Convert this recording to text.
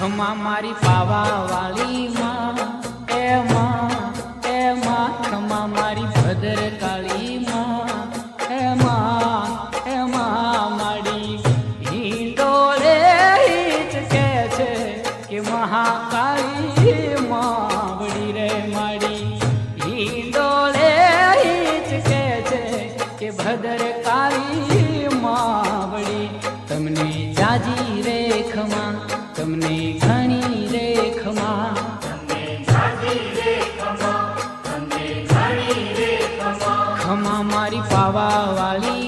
ખમા મારી પાવા વાળી માં એ માં ખમા મારી ભદ્ર કાળી માં એ માં માડી હિંડોળે હિચકે છે કે મહાકાળી માવડી રે માડી હિંડોળે હિચકે છે કે ભદ્ર કાળી માવડી તમને જાજી રે ખમા તમને ઘણી રે ખમા ખમા મારી પાવા વાળી